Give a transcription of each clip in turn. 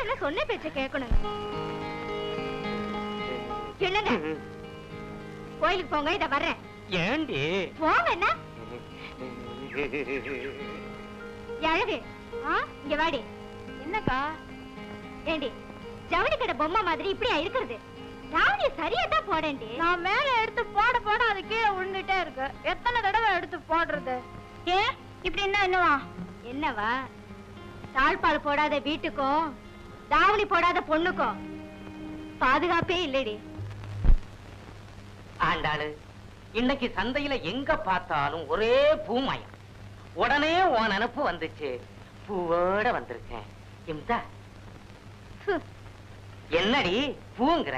முதல்ல சொன்ன பேச்ச கேட்கணும். என்னங்க கோயிலுக்கு போங்க, இத வர்றேன். ஏண்டி போங்க. என்ன அழகு? இங்க வாடி. என்னக்கா? ஏண்டி ஜவுளி கடை பொம்மை மாதிரி இப்படியா இருக்கிறது? ராவணி சரியா தான் போடண்டி. நான் மேல எடுத்து போட போட அது கீழே விழுந்துட்டே இருக்கு. எத்தனை தடவை எடுத்து போடுறது? ஏன் இப்படி என்னவா? என்னவா? தாழ்பால் போடாத வீட்டுக்கும் தாவணி போடாத பொண்ணுக்கும் பாதுகாப்பே இல்லடி. ஆண்டாளு, இன்னைக்கு சந்தையில எங்க பார்த்தாலும் ஒரே பூமயம். உடனே உன் நினப்பு வந்துச்சு. பூவோட வந்திருக்கேன். என்னடி பூங்கிற?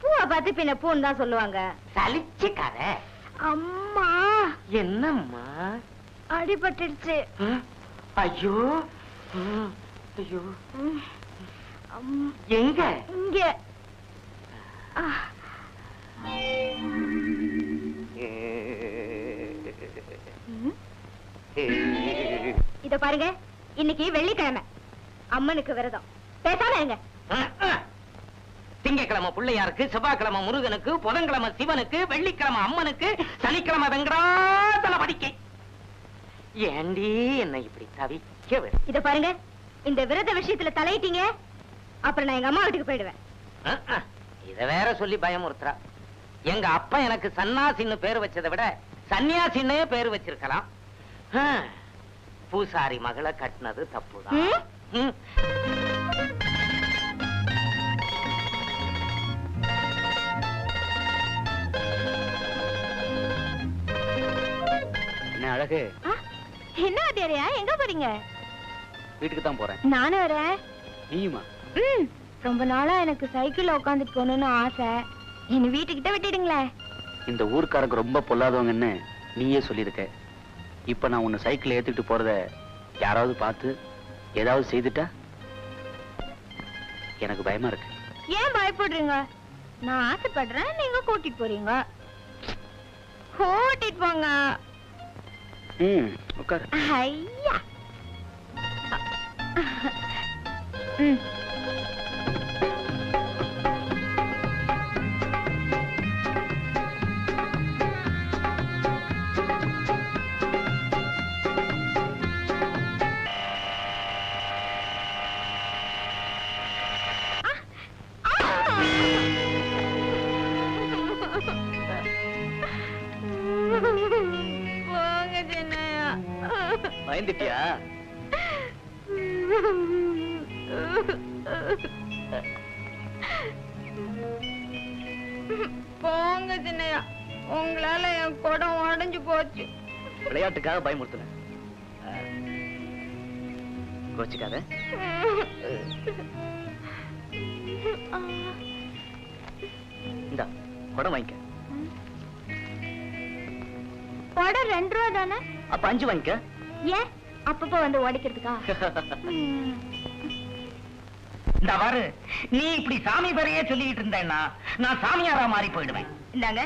பூவை பார்த்து பின்ன பூன்னு தான் சொல்லுவாங்க. சலிச்சுக்காத. அம்மா. என்னம்மா? அடிபட்டுடுச்சு. ஐயோ ஐயோ. எங்க? இங்க. இத பாருங்க, இன்னைக்கு வெள்ளிக்கிழமை, அம்மனுக்கு விரதம். பேசாம இருங்க. திங்கக்கிழமை பிள்ளையாருக்கு, செவ்வாய்க்கிழமை முருகனுக்கு, புதன்கிழமை சிவனுக்கு, வெள்ளிக்கிழமை அம்மனுக்கு, சனிக்கிழமை வெங்கடாதல படிக்கை. ஏண்டி என்ன இப்படி தவிக்க? இத பாருங்க, இந்த விரத விஷயத்துல தலையிட்டீங்க, அப்புறம் நான் எங்க அம்மா வீட்டுக்கு போயிடுவேன். இத வேற சொல்லி பயமுறுத்துறா. எங்க அப்பா எனக்கு சன்னாசின்னு பேர் வச்சதை விட சன்னியாசின்னே பேர் வச்சிருக்கலாம். பூசாரி மகளை கட்டினது தப்புதான். என்ன அழகு? என்ன வாத்தியாரையா, எங்க போறீங்க? வீட்டுக்கு தான் போறேன். நானும் வரேன். நீயுமா? ரொம்ப நாளா எனக்கு சைக்கிள்ல உட்காந்துட்டு போகணும்னு ஆசை. என்ன வீட்டுக்கிட்ட விட்டுடுங்களேன். இந்த ஊர்க்காரங்க ரொம்ப பொல்லாதவங்கன்னு நீயே சொல்லியிருக்க. இப்ப நான் உன்னை சைக்கிள் ஏத்துக்கிட்டு போறத யாராவது பார்த்து ஏதாவது செய்துட்டா எனக்கு பயமா இருக்கு. ஏன் பயப்படுறீங்க? நான் ஆசைப்படுறேன், நீங்க கூட்டிட்டு போறீங்க. கூட்டிட்டு போங்க. உட்காரு. ஐயா. பயந்துட்டியா? போங்க சின்னையா, உங்களால என் குடம் உடைஞ்சு போச்சு. விளையாட்டுக்காக பயமுறுத்துன. கோச்சிக்காத. இந்தா குடம் வாங்கிக்க. குடம் 2 ரூபா தானே? அப்ப 5 வாங்கிக்க. ஏன் அப்பப்போ வந்து உடைக்கிறதுக்கா? இந்த பாரு, நீ இப்படி சாமி பேரையே சொல்லிட்டு இருந்தேன்னா நான் சாமியாரா மாறி போயிடுவேன். இந்தாங்க,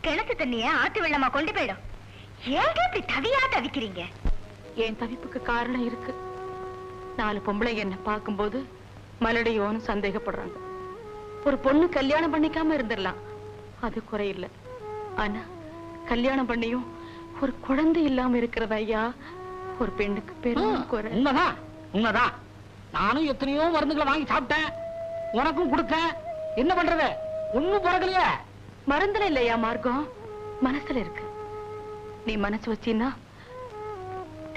கிணத்து தண்ணிய ஆத்து வெள்ளமா கொண்டு போயிடும். ஏங்க இப்படி தவியா தவிக்கிறீங்க? என் தவிப்புக்கு காரணம் இருக்கு. 4 பொம்பளை என்ன பார்க்கும்போது மலடையோன்னு சந்தேகப்படுறாங்க. ஒரு பொண்ணு கல்யாணம் பண்ணிக்காம இருந்துடலாம், அது குறையில்லை. ஆனா கல்யாணம் பண்ணியும் ஒரு குழந்தை இல்லாம இருக்கிறது ஐயா ஒரு பெண்ணுக்கு பெரும் குறை. உண்மைதான், உண்மைதான். நானும் எத்தனையோ மருந்துகளை வாங்கி சாப்பிட்டேன், உனக்கும் கொடுத்தேன். என்ன பண்றது? ஒண்ணும் பிறக்கலையே. மருந்துல இல்லையா மார்க்கம், மனசுல இருக்கு. நீ மனசு வச்சீன்னா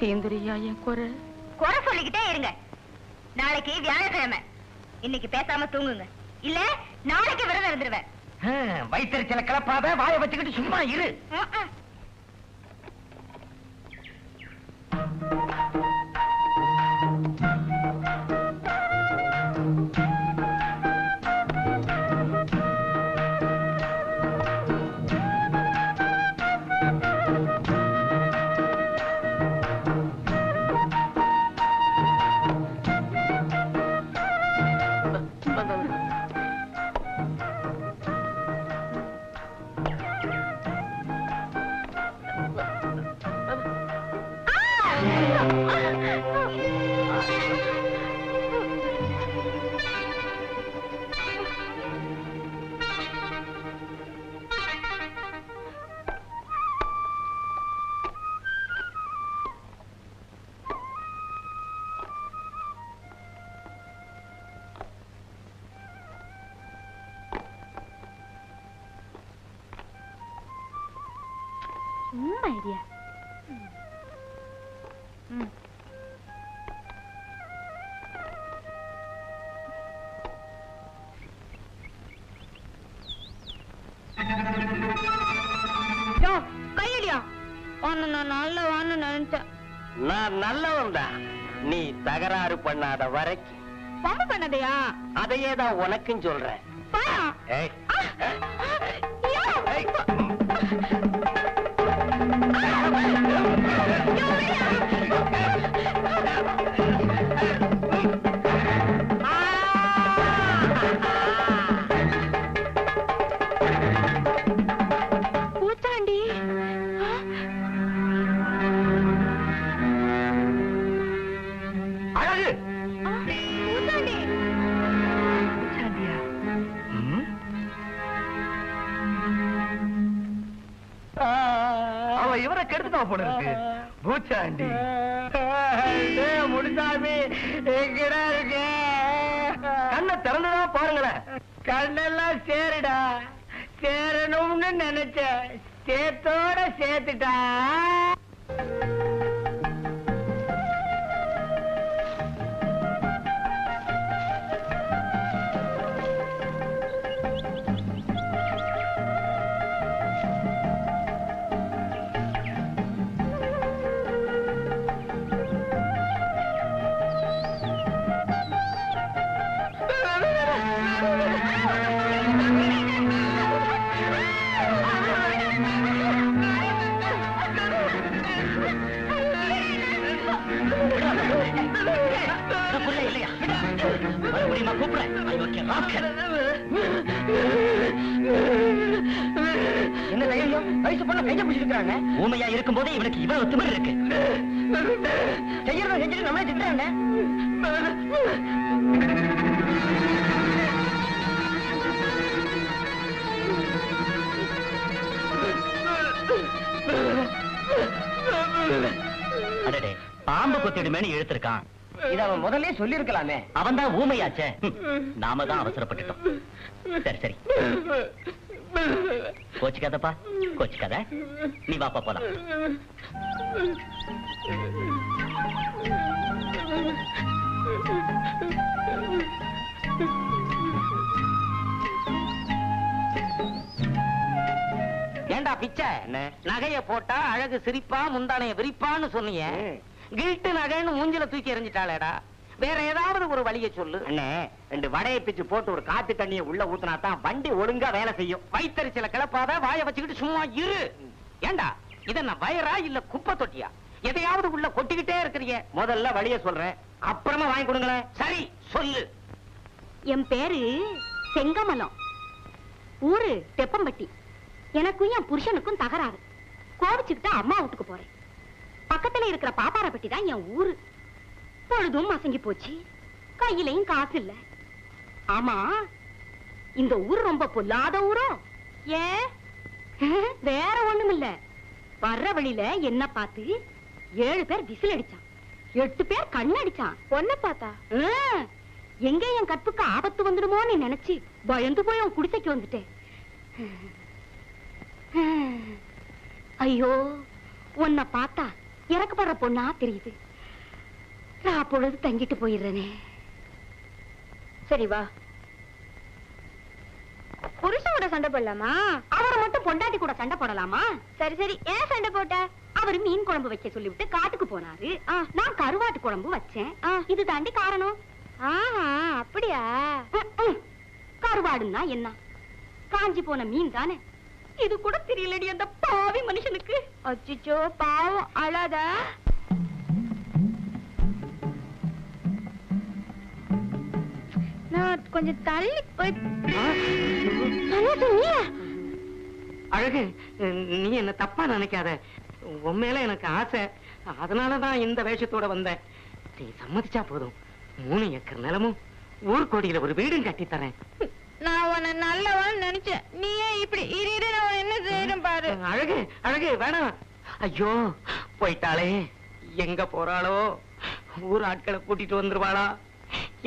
தீந்துரியா என் குறை. குறை சொல்லிக்கிட்டே இருங்க. நாளைக்கு வியாழக்கிழமை, இன்னைக்கு பேசாம தூங்குங்க, இல்ல நாளைக்கு விரதம் இருந்துருவேன். வயிற்றுச்சல கிளப்பாத, வாயை வச்சுக்கிட்டு சும்மா இரு. சும்மா ஐடியா. கையடியா நான் நல்லவான்னு நினைச்சேன். நான் நல்லவன் தான். நீ தகராறு பண்ணாத வரைக்கும். பம்பு பண்ணதையா? அதையே தான் உனக்கும் சொல்றேன். ஏய். பூச்சாண்டி அழகு. பூச்சாண்டி அவ இவரை கெடுத்துட்டா போல இருக்கு. பூச்சாண்டி முடிச்சாமி எங்கடா இருக்கு? கண்ணை திறந்துதான் பாருங்களேன். கண்ணெல்லாம் சேருடா. சேரணும்னு நினைச்ச சேத்தோட சேர்த்துட்டா. என்ன தைரியம்? வயசு பொண்ணு கைய பிடிச்சிருக்காங்க. ஊமையா இருக்கும் போதே இவனுக்கு இவ்வளவு திமிரு இருக்கு. செய்யறத செஞ்சுட்டு நம்மளே திட்டுறாங்க. பாம்பு கொத்திடுமேனு இழுத்திருக்கான். இத அவன் முதல்ல சொல்லி இருக்கலாமே. அவன் தான் ஊமையாச்சே. நாம தான் அவசரப்பட்டுட்டோம். சரி சரி, கோச்சிக்காதப்பா, கோச்சிக்காத. நீ வாப்பா போலாம். ஏண்டா பிச்சை, நகைய போட்டா அழகு சிரிப்பா முந்தானைய விரிப்பான்னு சொன்னீங்க. கில்ட்டு நகைன்னு மூஞ்சில தூக்கி எறிஞ்சிட்டாளேடா. வேற ஏதாவது ஒரு வழியை சொல்லு. அண்ணே, 2 வடையை பிச்சு போட்டு ஒரு காத்து தண்ணியை உள்ள ஊத்துனா தான் வண்டி ஒழுங்கா வேலை செய்யும். வயித்தறிச்சல கிளப்பாத, வாய வச்சுக்கிட்டு சும்மா இரு. ஏண்டா இத நான் வயரா இல்ல குப்பை தொட்டியா? எதையாவது உள்ள கொட்டிக்கிட்டே இருக்கிறீங்க. முதல்ல வழிய சொல்றேன், அப்புறமா வாங்கி கொடுங்களேன். சரி சொல்லு. என் பேரு செங்கமலம், ஊரு தெப்பம்பட்டி. எனக்கும் என் புருஷனுக்கும் தகராறு. கோவிச்சுக்கிட்டு அம்மா வீட்டுக்கு போறேன். பக்கத்துல இருக்கிற பாப்பாரப்பட்டி தான் என் ஊரு. பொழுதும் மசங்கி போச்சு, கையிலையும் காசு இல்ல. ஆமா, இந்த ஊர் ரொம்ப பொல்லாத ஊரோ? ஏன்? வேற ஒண்ணும் இல்ல. வர்ற வழியில என்ன பார்த்து 7 பேர் விசில் அடிச்சான், 8 பேர் கண்ணடிச்சான். பொண்ண பார்த்தா எங்க என் கற்புக்கு ஆபத்து வந்துடுமோன்னு நினைச்சு பயந்து போய் அவன் குடிசைக்கு வந்துட்டேன். ஐயோ, உன்னை பார்த்தா இறக்கப்படுற பொண்ணா தெரியுது. நான் பொழுது தங்கிட்டு போயிடுறேனே. சரி வா. புருஷனோட சண்டை போடலாமா? அவரை மட்டும் பொண்டாட்டி கூட சண்டை போடலாமா? சரி சரி, ஏன் சண்டை போட்ட? அவரு மீன் குழம்பு வைக்க சொல்லிவிட்டு காட்டுக்கு போனாரு. நான் கருவாட்டு குழம்பு வச்சேன். இது தாண்டி காரணம். அப்படியா? கருவாடுன்னா என்ன? காஞ்சி போன மீன் தானே. இது கூட தெரியலடி அந்த பாவி மனுஷனுக்கு. அச்சோ பாவம், அழாத. நான் கொஞ்சம் தள்ளி போய். அழகு, நீ என்ன தப்பா நினைக்காத. உன் மேல எனக்கு ஆசை, அதனாலதான் இந்த வேஷத்தோட வந்தேன். நீ சம்மதிச்சா போதும், 3 ஏக்கர் நிலமும் ஊர்கோடியில ஒரு வீடும் கட்டி தரேன். நான் உன்னை நல்லவன் நினைச்சேன், நீயே இப்படி இரு. நான் என்ன செய்யணும் பாரு. அழகு அழகு வேணாம். ஐயோ, போயிட்டாளே, எங்க போறாளோ? ஊர் ஆட்களை கூட்டிட்டு வந்துருவாளா?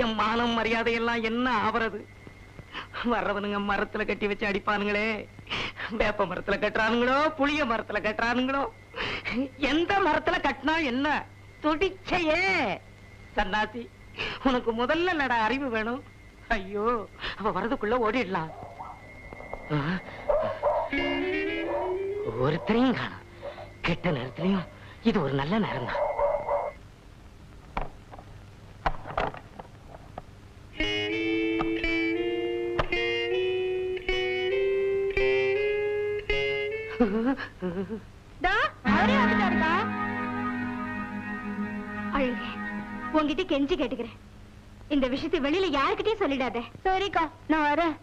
என் மானம் மரியாதை எல்லாம் என்ன ஆவறது? வர்றவனுங்க மரத்துல கட்டி வச்சு அடிப்பானுங்களே, வேப்ப மரத்துல கட்டுறானுங்களோ புளிய மரத்துல கட்டுறானுங்களோ எந்த மரத்துல கட்டினா என்ன துடிச்சையே சன்னாசி உனக்கு முதல்ல நட அறிவு வேணும் ஐயோ அவ வரதுக்குள்ள ஓடிடலாம் ஒருத்தரையும் காணும் கெட்ட நேரத்திலையும் இது ஒரு நல்ல நேரம் தான் அழகு உங்ககிட்ட கெஞ்சி கேட்டுக்கிறேன் இந்த விஷயத்தை வெளியில யாருக்கிட்டயும் சொல்லிடாத சரிக்கா நான் வரேன்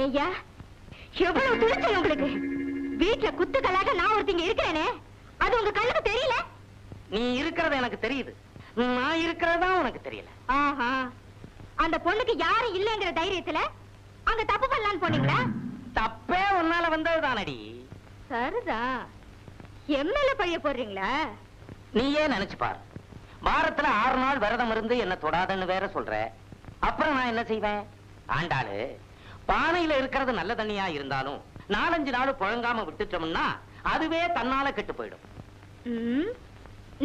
ஏய்யா எவ்வளவு துணிச்சல் உங்களுக்கு வீட்டுல குத்துக்களாக நான் ஒருத்தங்க இருக்கிறேனே அது உங்க கண்ணுக்கு தெரியல நீ இருக்கிறது எனக்கு தெரியுது நான் இருக்கிறதா உனக்கு தெரியல ஆஹா அந்த பொண்ணுக்கு யாரும் இல்லைங்கிற தைரியத்துல அங்க தப்பு பண்ணலான்னு போனீங்களா தப்பே உன்னால வந்ததுதானடி சரிதா எம்எல்ஏ பழிய போடுறீங்களா நீயே நினைச்சு பாரு வாரத்துல 6 நாள் விரதம் இருந்து என்ன தொடாதன்னு வேற சொல்ற அப்புறம் நான் என்ன செய்வேன் ஆண்டாளு பானையில இருக்கிறது நல்ல தண்ணியா இருந்தாலும் 4-5 நாள் புழங்காம விட்டுட்டோம்னா அதுவே தன்னால கெட்டு போயிடும்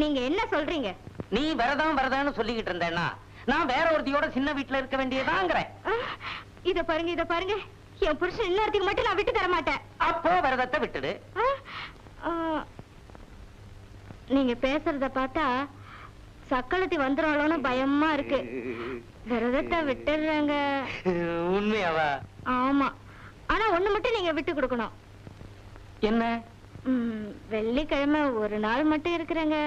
நீங்க என்ன சொல்றீங்க நீ விரதம்னு சொல்லிக்கிட்டு இருந்தேன்னா நான் வேற ஒருத்தியோட சின்ன வீட்டுல இருக்க வேண்டியதாங்கிறேன் இத பாருங்க என் புருஷன் இன்னொருத்துக்கு மட்டும் நான் விட்டு தர மாட்டேன் அப்போ விரதத்தை விட்டுடு நீங்க பேசுறத பார்த்தா சக்களத்தி வந்துருவாளோன்னு பயமா இருக்கு விரதத்தை விட்டுடுறாங்க உண்மையாவா ஆமா ஆனா ஒண்ணு மட்டும் நீங்க விட்டு கொடுக்கணும் என்ன வெள்ளிக்கிழமை ஒரு நாள் மட்டும் இருக்கிறேங்க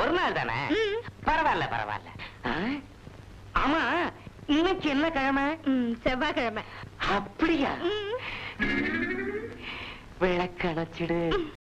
ஒரு நாள் தானே பரவாயில்ல ஆமா இன்னைக்கு என்ன கிழமை செவ்வாய்க்கிழமை அப்படியா விளக்கணைச்சிடு